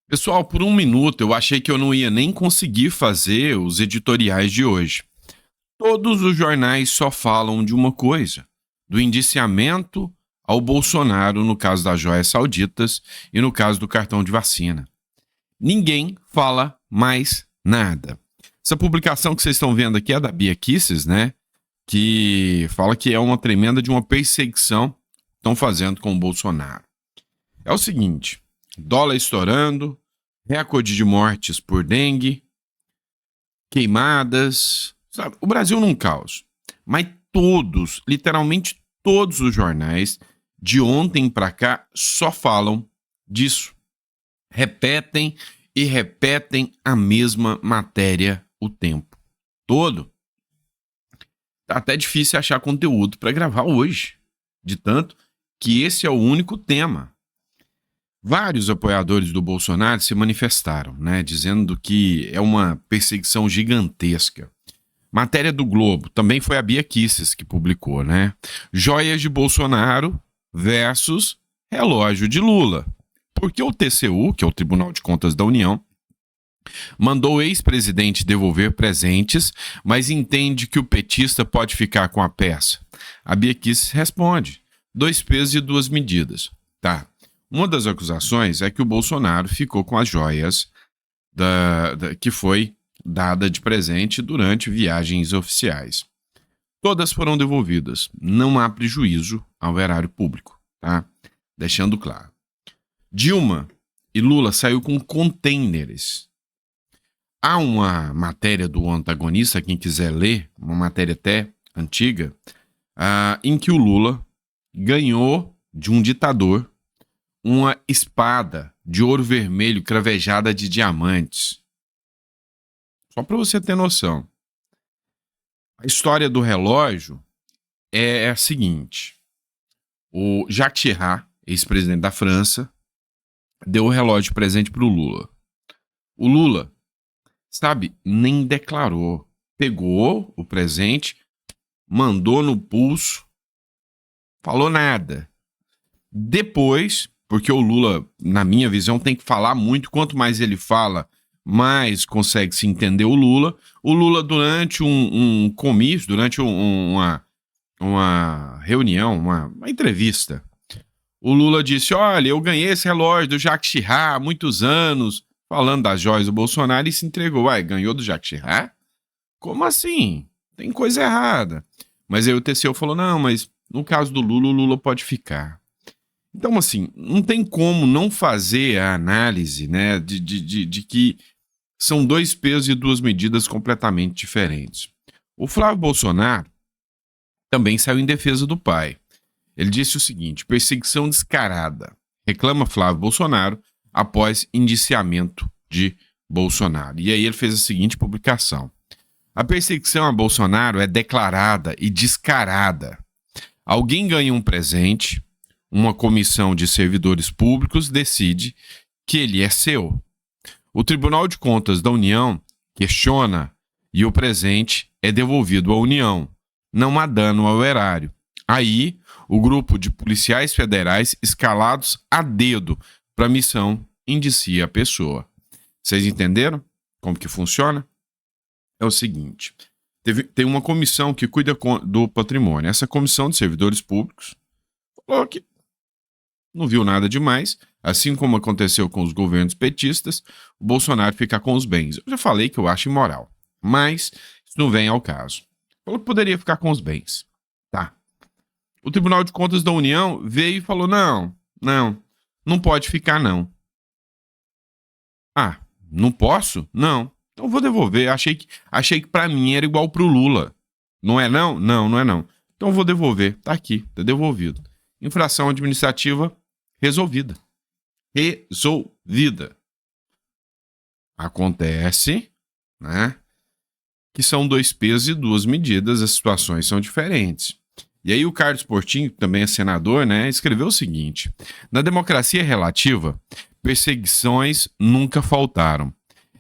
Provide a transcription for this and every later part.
Pessoal, por um minuto eu achei que eu não ia nem conseguir fazer os editoriais de hoje. Todos os jornais só falam de uma coisa: do indiciamento ao Bolsonaro no caso das joias sauditas e no caso do cartão de vacina. Ninguém fala mais nada. Essa publicação que vocês estão vendo aqui é da Bia Kicis, né? Que fala que é uma tremenda de uma perseguição que estão fazendo com o Bolsonaro. É o seguinte: dólar estourando, recorde de mortes por dengue, queimadas, sabe? O Brasil num caos. Mas todos, literalmente todos os jornais de ontem para cá só falam disso. Repetem e repetem a mesma matéria o tempo todo. Tá até difícil achar conteúdo para gravar hoje, de tanto que esse é o único tema. Vários apoiadores do Bolsonaro se manifestaram, né, dizendo que é uma perseguição gigantesca. Matéria do Globo, também foi a Bia Kicis que publicou, né? Joias de Bolsonaro versus relógio de Lula. Porque o TCU, que é o Tribunal de Contas da União, mandou o ex-presidente devolver presentes, mas entende que o petista pode ficar com a peça. A Bia Kicis responde: 2 pesos e 2 medidas. Tá. Uma das acusações é que o Bolsonaro ficou com as joias que foi dada de presente durante viagens oficiais. Todas foram devolvidas. Não há prejuízo ao erário público, tá? Deixando claro. Dilma e Lula saiu com containers. Há uma matéria do Antagonista, quem quiser ler, uma matéria até antiga, em que o Lula ganhou de um ditador uma espada de ouro vermelho cravejada de diamantes. Só para você ter noção. A história do relógio é a seguinte: o Jacques Chirac, ex-presidente da França, deu o relógio de presente para o Lula. O Lula, sabe, nem declarou. Pegou o presente, mandou no pulso, falou nada. Depois, porque o Lula, na minha visão, tem que falar muito. Quanto mais ele fala, mais consegue se entender o Lula. O Lula, durante um comício, durante uma reunião, uma entrevista, o Lula disse: olha, eu ganhei esse relógio do Jacques Chirac há muitos anos, falando das joias do Bolsonaro, e se entregou. Ué, ganhou do Jacques Chirac? Como assim? Tem coisa errada. Mas aí o TCU falou: não, mas no caso do Lula, o Lula pode ficar. Então, assim, não tem como não fazer a análise, né, de que são 2 pesos e 2 medidas completamente diferentes. O Flávio Bolsonaro também saiu em defesa do pai. Ele disse o seguinte: perseguição descarada. Reclama Flávio Bolsonaro após indiciamento de Bolsonaro. E aí ele fez a seguinte publicação: a perseguição a Bolsonaro é declarada e descarada. Alguém ganha um presente, uma comissão de servidores públicos decide que ele é seu. O Tribunal de Contas da União questiona e o presente é devolvido à União. Não há dano ao erário. Aí, o grupo de policiais federais escalados a dedo para a missão indicia a pessoa. Vocês entenderam como que funciona? É o seguinte: tem uma comissão que cuida do patrimônio. Essa comissão de servidores públicos falou que não viu nada demais, assim como aconteceu com os governos petistas, o Bolsonaro fica com os bens. Eu já falei que eu acho imoral, mas isso não vem ao caso. Falou que poderia ficar com os bens. Tá. O Tribunal de Contas da União veio e falou: não pode ficar não. Ah, não posso? Não. Então vou devolver. Achei que pra mim era igual pro Lula. Não é não? Não é não. Então vou devolver. Tá aqui, tá devolvido. Infração administrativa resolvida. Acontece, né, que são 2 pesos e 2 medidas, as situações são diferentes. E aí o Carlos Portinho, que também é senador, né, escreveu o seguinte: na democracia relativa, perseguições nunca faltaram.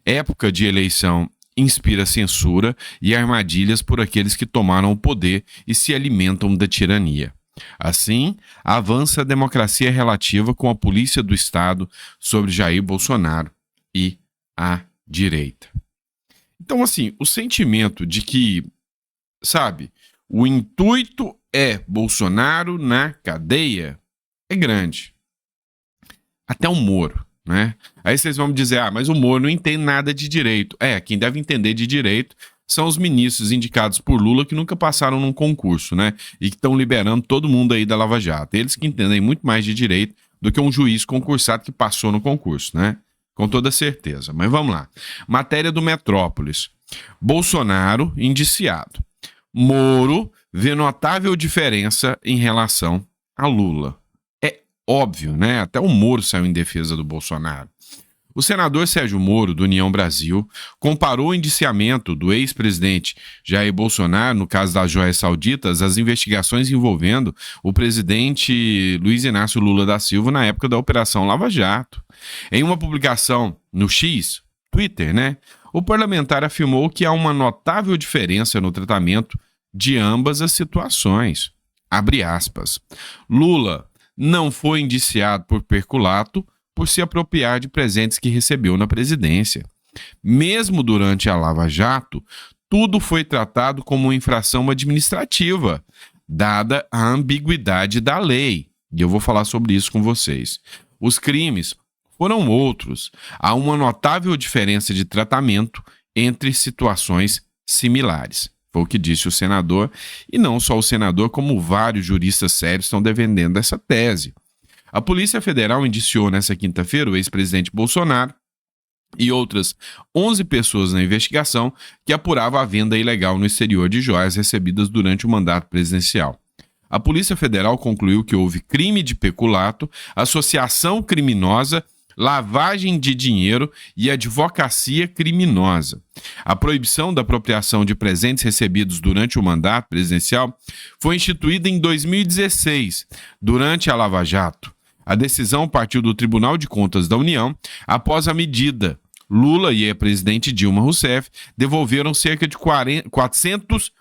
Época de eleição inspira censura e armadilhas por aqueles que tomaram o poder e se alimentam da tirania. Assim, avança a democracia relativa com a polícia do Estado sobre Jair Bolsonaro. e a direita. Então, assim, o sentimento de que, sabe, o intuito é Bolsonaro na cadeia é grande. Até o Moro, né? Aí vocês vão me dizer, mas o Moro não entende nada de direito. Quem deve entender de direito são os ministros indicados por Lula que nunca passaram num concurso, né? E que estão liberando todo mundo aí da Lava Jato. Eles que entendem muito mais de direito do que um juiz concursado que passou no concurso, né? Com toda certeza. Mas vamos lá. Matéria do Metrópolis. Bolsonaro indiciado. Moro vê notável diferença em relação a Lula. É óbvio, né? Até o Moro saiu em defesa do Bolsonaro. O senador Sérgio Moro, do União Brasil, comparou o indiciamento do ex-presidente Jair Bolsonaro, no caso das joias sauditas, às investigações envolvendo o presidente Luiz Inácio Lula da Silva na época da Operação Lava Jato. Em uma publicação no X, Twitter, né, o parlamentar afirmou que há uma notável diferença no tratamento de ambas as situações. Abre aspas. Lula não foi indiciado por peculato por se apropriar de presentes que recebeu na presidência. Mesmo durante a Lava Jato, tudo foi tratado como uma infração administrativa, dada a ambiguidade da lei. E eu vou falar sobre isso com vocês. Os crimes foram outros. Há uma notável diferença de tratamento entre situações similares. Foi o que disse o senador, e não só o senador, como vários juristas sérios estão defendendo essa tese. A Polícia Federal indiciou nesta quinta-feira o ex-presidente Bolsonaro e outras 11 pessoas na investigação que apurava a venda ilegal no exterior de joias recebidas durante o mandato presidencial. A Polícia Federal concluiu que houve crime de peculato, associação criminosa, lavagem de dinheiro e advocacia criminosa. A proibição da apropriação de presentes recebidos durante o mandato presidencial foi instituída em 2016, durante a Lava Jato. A decisão partiu do Tribunal de Contas da União após a medida. Lula e a presidente Dilma Rousseff devolveram cerca de 400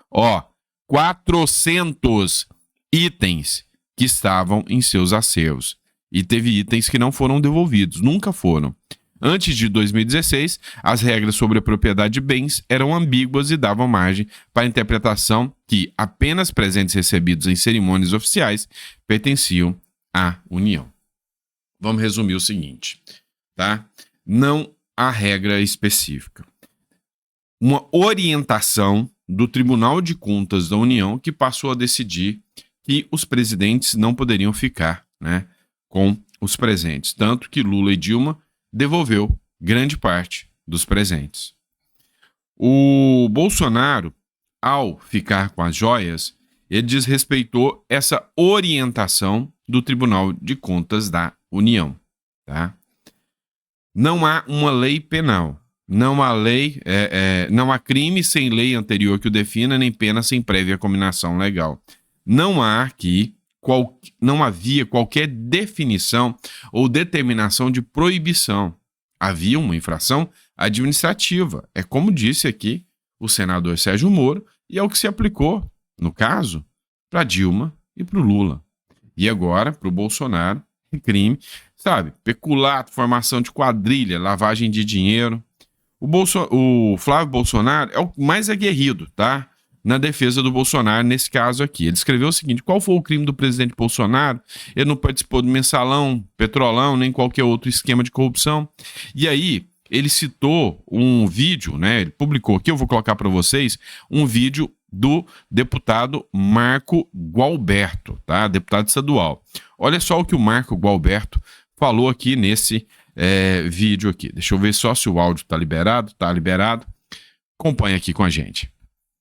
itens que estavam em seus acervos. E teve itens que não foram devolvidos, nunca foram. Antes de 2016, as regras sobre a propriedade de bens eram ambíguas e davam margem para a interpretação que apenas presentes recebidos em cerimônias oficiais pertenciam à União. Vamos resumir o seguinte, tá? Não há regra específica. Uma orientação do Tribunal de Contas da União que passou a decidir que os presidentes não poderiam ficar, né, com os presentes. Tanto que Lula e Dilma devolveu grande parte dos presentes. O Bolsonaro, ao ficar com as joias, ele desrespeitou essa orientação do Tribunal de Contas da União. Tá? Não há uma lei penal. Não há crime sem lei anterior que o defina, nem pena sem prévia combinação legal. Não havia qualquer definição ou determinação de proibição. Havia uma infração administrativa. É como disse aqui o senador Sérgio Moro, e é o que se aplicou, no caso, para Dilma e para o Lula. E agora, para o Bolsonaro, crime, sabe? Peculato, formação de quadrilha, lavagem de dinheiro. O Flávio Bolsonaro é o mais aguerrido, tá? Na defesa do Bolsonaro, nesse caso aqui. Ele escreveu o seguinte: qual foi o crime do presidente Bolsonaro? Ele não participou do mensalão, petrolão, nem qualquer outro esquema de corrupção. E aí, ele citou um vídeo, né? Ele publicou aqui, eu vou colocar para vocês, um vídeo do deputado Marco Gualberto, tá? Deputado estadual. Olha só o que o Marco Gualberto falou aqui nesse vídeo aqui. Deixa eu ver só se o áudio está liberado. Está liberado. Acompanha aqui com a gente.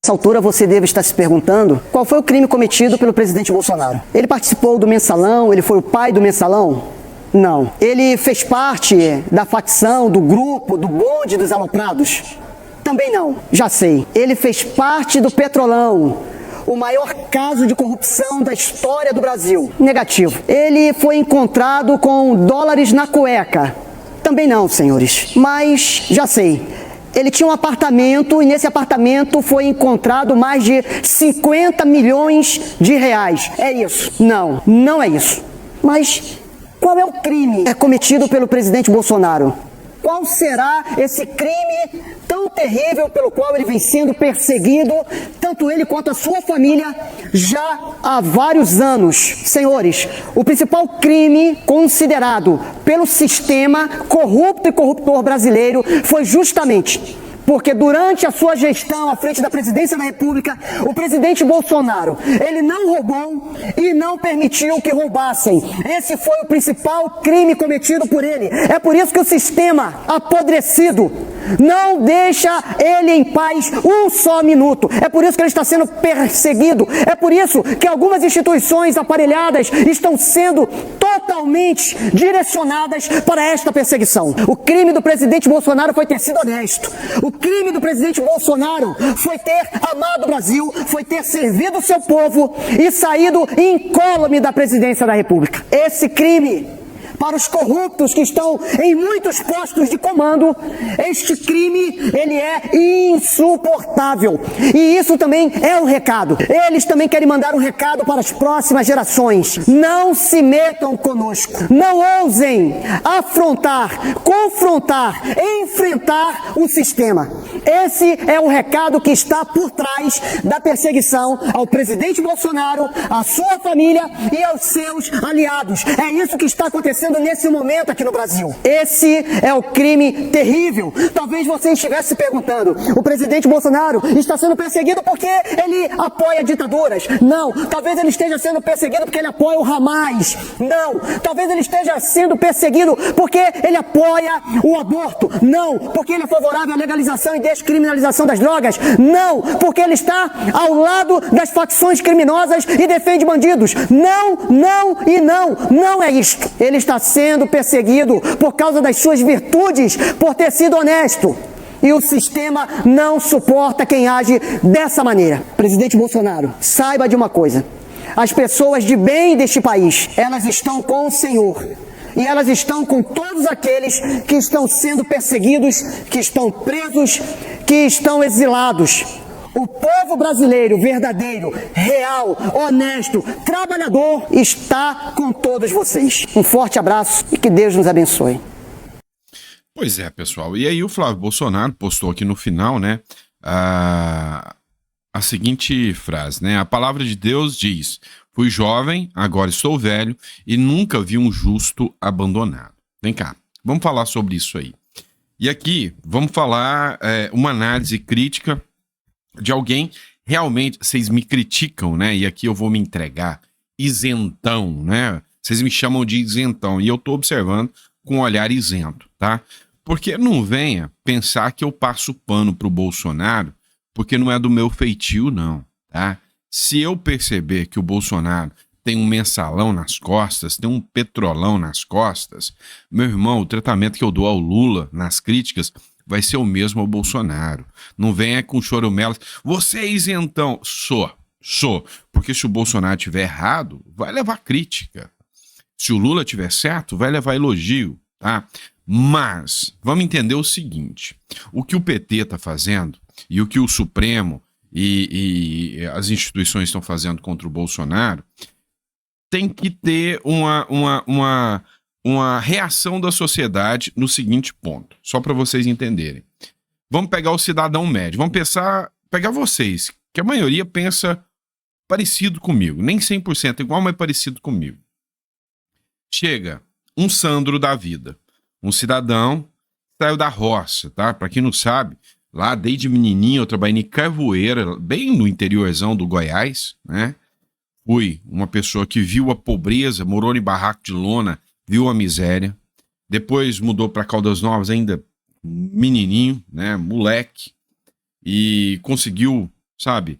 Nessa altura você deve estar se perguntando qual foi o crime cometido pelo presidente Bolsonaro. Ele participou do mensalão? Ele foi o pai do mensalão? Não. Ele fez parte da facção, do grupo, do bonde dos aloprados? Também não. Já sei. Ele fez parte do Petrolão, o maior caso de corrupção da história do Brasil. Negativo. Ele foi encontrado com dólares na cueca? Também não, senhores. Mas já sei. Ele tinha um apartamento e nesse apartamento foi encontrado mais de 50 milhões de reais. É isso? Não, não é isso. Mas qual é o crime cometido pelo presidente Bolsonaro? qual será esse crime tão terrível pelo qual ele vem sendo perseguido, tanto ele quanto a sua família, já há vários anos. Senhores, o principal crime considerado pelo sistema corrupto e corruptor brasileiro foi justamente porque durante a sua gestão à frente da presidência da República, o presidente Bolsonaro, ele não roubou e não permitiu que roubassem. Esse foi o principal crime cometido por ele. É por isso que o sistema apodrecido não deixa ele em paz um só minuto. É por isso que ele está sendo perseguido. É por isso que algumas instituições aparelhadas estão sendo totalmente direcionadas para esta perseguição. O crime do presidente Bolsonaro foi ter sido honesto. O crime do presidente Bolsonaro foi ter amado o Brasil, foi ter servido o seu povo e saído incólume da presidência da República. Esse crime, para os corruptos que estão em muitos postos de comando, este crime, ele é insuportável. E isso também é um recado. Eles também querem mandar um recado para as próximas gerações. Não se metam conosco. Não ousem afrontar, confrontar, enfrentar o sistema. Esse é o recado que está por trás da perseguição ao presidente Bolsonaro, à sua família e aos seus aliados. É isso que está acontecendo nesse momento aqui no Brasil. Esse é o crime terrível. Talvez você estivesse se perguntando, o presidente Bolsonaro está sendo perseguido porque ele apoia ditaduras. Não. Talvez ele esteja sendo perseguido porque ele apoia o Hamas. Não. Talvez ele esteja sendo perseguido porque ele apoia o aborto. Não. Porque ele é favorável à legalização e descriminalização das drogas. Não. Porque ele está ao lado das facções criminosas e defende bandidos. Não, não e não. Não é isto. Ele está sendo perseguido por causa das suas virtudes, por ter sido honesto. E o sistema não suporta quem age dessa maneira. Presidente Bolsonaro, saiba de uma coisa. As pessoas de bem deste país, elas estão com o Senhor. E elas estão com todos aqueles que estão sendo perseguidos, que estão presos, que estão exilados. O povo brasileiro verdadeiro, real, honesto, trabalhador está com todos vocês. Um forte abraço e que Deus nos abençoe. Pois é, pessoal. E aí o Flávio Bolsonaro postou aqui no final, né, a seguinte frase, né? A palavra de Deus diz: fui jovem, agora estou velho e nunca vi um justo abandonado. Vem cá, vamos falar sobre isso aí. E aqui vamos falar uma análise crítica de alguém. Realmente, vocês me criticam, né? E aqui eu vou me entregar isentão, né? Vocês me chamam de isentão e eu tô observando com um olhar isento, tá? Porque não venha pensar que eu passo pano pro Bolsonaro porque não é do meu feitio, não, tá? Se eu perceber que o Bolsonaro tem um mensalão nas costas, tem um petrolão nas costas, meu irmão, o tratamento que eu dou ao Lula nas críticas vai ser o mesmo ao Bolsonaro. Não venha com chorumelas. Você é isentão. Sou. Porque se o Bolsonaro estiver errado, vai levar crítica. Se o Lula estiver certo, vai levar elogio, tá? Mas vamos entender o seguinte. O que o PT está fazendo e o que o Supremo e as instituições estão fazendo contra o Bolsonaro tem que ter uma reação da sociedade no seguinte ponto, só para vocês entenderem. Vamos pegar o cidadão médio, vamos pegar vocês, que a maioria pensa parecido comigo, nem 100% igual, mas parecido comigo. Chega um Sandro da vida, um cidadão que saiu da roça, tá? Para quem não sabe, lá desde menininho eu trabalhei em Carvoeira, bem no interiorzão do Goiás, né? Fui uma pessoa que viu a pobreza, morou em barraco de lona, viu a miséria, depois mudou para Caldas Novas, ainda menininho, né, moleque, e conseguiu, sabe,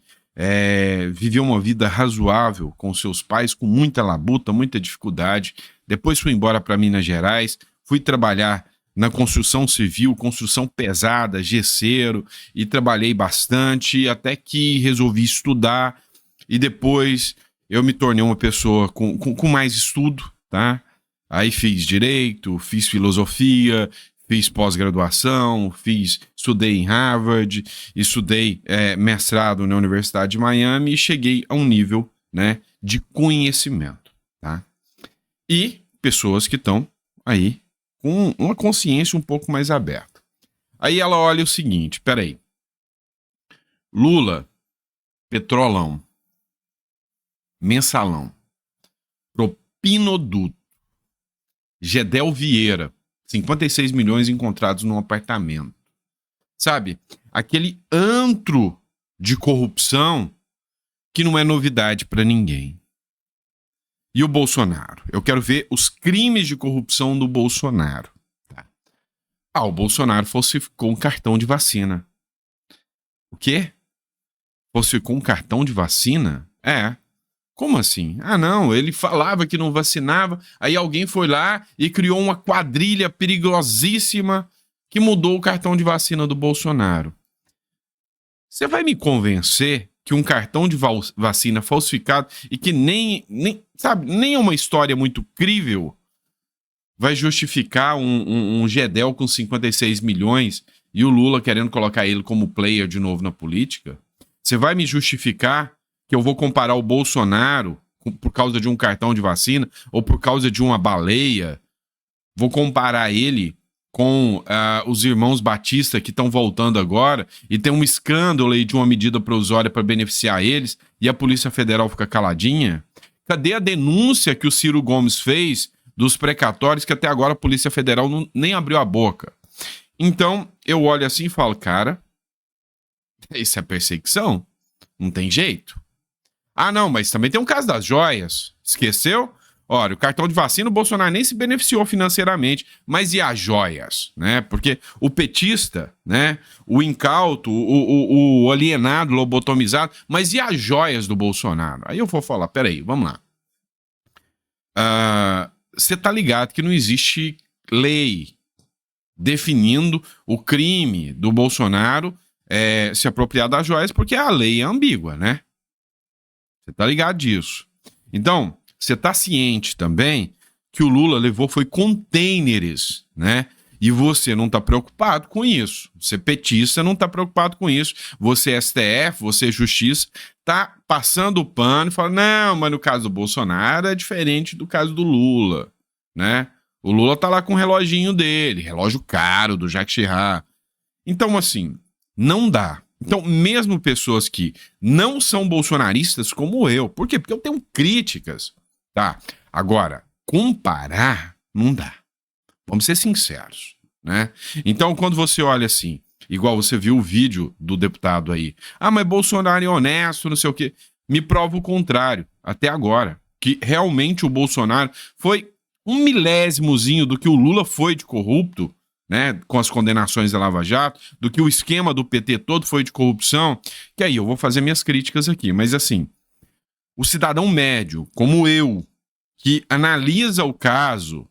viver uma vida razoável com seus pais, com muita labuta, muita dificuldade. Depois fui embora para Minas Gerais, fui trabalhar na construção civil, construção pesada, gesseiro, e trabalhei bastante, até que resolvi estudar, e depois eu me tornei uma pessoa com mais estudo, tá? Aí fiz direito, fiz filosofia, fiz pós-graduação, estudei em Harvard, estudei mestrado na Universidade de Miami e cheguei a um nível, né, de conhecimento, tá? E pessoas que estão aí com uma consciência um pouco mais aberta. Aí ela olha o seguinte, peraí. Lula, Petrolão, Mensalão, Propinoduto, Gedel Vieira, 56 milhões encontrados num apartamento. Sabe? Aquele antro de corrupção que não é novidade para ninguém. E o Bolsonaro? Eu quero ver os crimes de corrupção do Bolsonaro. Tá? O Bolsonaro falsificou um cartão de vacina. O quê? Falsificou um cartão de vacina? Como assim? Não, ele falava que não vacinava, aí alguém foi lá e criou uma quadrilha perigosíssima que mudou o cartão de vacina do Bolsonaro. Você vai me convencer que um cartão de vacina falsificado e que nem é uma história muito crível vai justificar um Gedel com 56 milhões e o Lula querendo colocar ele como player de novo na política? Você vai me justificar que eu vou comparar o Bolsonaro por causa de um cartão de vacina ou por causa de uma baleia? Vou comparar ele com os irmãos Batista que estão voltando agora e tem um escândalo aí de uma medida provisória para beneficiar eles e a Polícia Federal fica caladinha? Cadê a denúncia que o Ciro Gomes fez dos precatórios que até agora a Polícia Federal nem abriu a boca? Então, eu olho assim e falo, cara, isso é perseguição? Não tem jeito. Não, mas também tem um caso das joias. Esqueceu? Olha, o cartão de vacina o Bolsonaro nem se beneficiou financeiramente, mas e as joias, né? Porque o petista, né? O incauto, o alienado, lobotomizado, mas e as joias do Bolsonaro? Aí eu vou falar, peraí, vamos lá. Você tá ligado que não existe lei definindo o crime do Bolsonaro se apropriar das joias, porque a lei é ambígua, né? Você tá ligado disso. Então, você tá ciente também que o Lula levou foi containers, né? E você não tá preocupado com isso. Você petista não tá preocupado com isso. Você STF, você Justiça, tá passando o pano e fala, não, mas no caso do Bolsonaro é diferente do caso do Lula, né? O Lula tá lá com o reloginho dele, relógio caro do Jacques Chirac. Então, assim, não dá. Então, mesmo pessoas que não são bolsonaristas como eu, por quê? Porque eu tenho críticas, tá? Agora, comparar, não dá. Vamos ser sinceros, né? Então, quando você olha assim, igual você viu o vídeo do deputado aí, mas Bolsonaro é honesto, não sei o quê, me prova o contrário, até agora, que realmente o Bolsonaro foi um milésimozinho do que o Lula foi de corrupto, né, com as condenações da Lava Jato, do que o esquema do PT todo foi de corrupção, que aí eu vou fazer minhas críticas aqui, mas assim, o cidadão médio, como eu, que analisa o caso,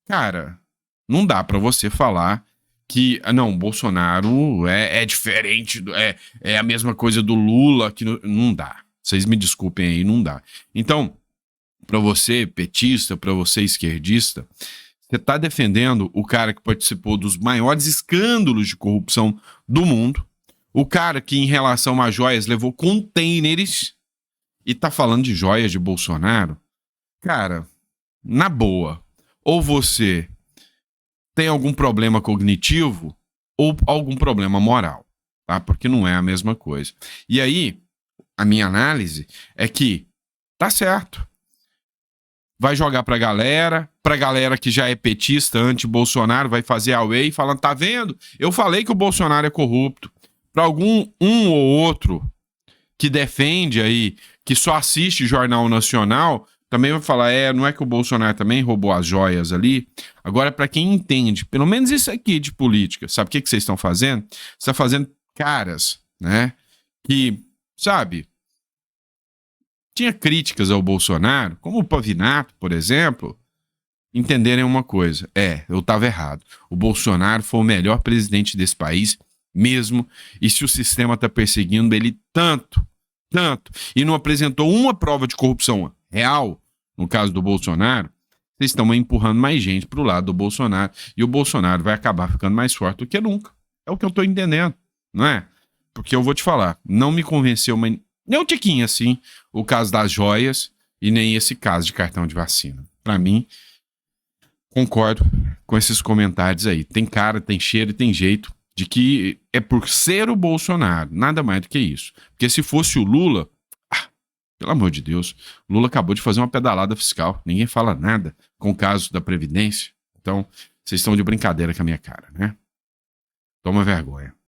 cara, não dá pra você falar que, não, Bolsonaro é diferente, é a mesma coisa do Lula, que não dá. Vocês me desculpem aí, não dá. Então, pra você petista, pra você esquerdista, você está defendendo o cara que participou dos maiores escândalos de corrupção do mundo, o cara que, em relação a joias, levou containers e tá falando de joias de Bolsonaro? Cara, na boa, ou você tem algum problema cognitivo ou algum problema moral, tá? Porque não é a mesma coisa. E aí, a minha análise é que tá certo. Vai jogar pra galera que já é petista, anti-Bolsonaro, vai fazer away, falando, tá vendo? Eu falei que o Bolsonaro é corrupto. Pra um ou outro que defende aí, que só assiste Jornal Nacional, também vai falar, não é que o Bolsonaro também roubou as joias ali? Agora, pra quem entende, pelo menos isso aqui de política, sabe o que vocês estão fazendo? Você tá fazendo caras, né? Que, sabe... Tinha críticas ao Bolsonaro, como o Pavinato, por exemplo, entenderem uma coisa. Eu estava errado. O Bolsonaro foi o melhor presidente desse país mesmo, e se o sistema está perseguindo ele tanto, e não apresentou uma prova de corrupção real, no caso do Bolsonaro, vocês estão empurrando mais gente para o lado do Bolsonaro, e o Bolsonaro vai acabar ficando mais forte do que nunca. É o que eu estou entendendo, não é? Porque eu vou te falar, não me convenceu, mas nem um tiquinho assim, o caso das joias e nem esse caso de cartão de vacina. Para mim, Concordo com esses comentários aí. Tem cara, tem cheiro e tem jeito de que é por ser o Bolsonaro, nada mais do que isso. Porque se fosse o Lula, pelo amor de Deus, o Lula acabou de fazer uma pedalada fiscal. Ninguém fala nada com o caso da Previdência. Então, vocês estão de brincadeira com a minha cara, né? Toma vergonha.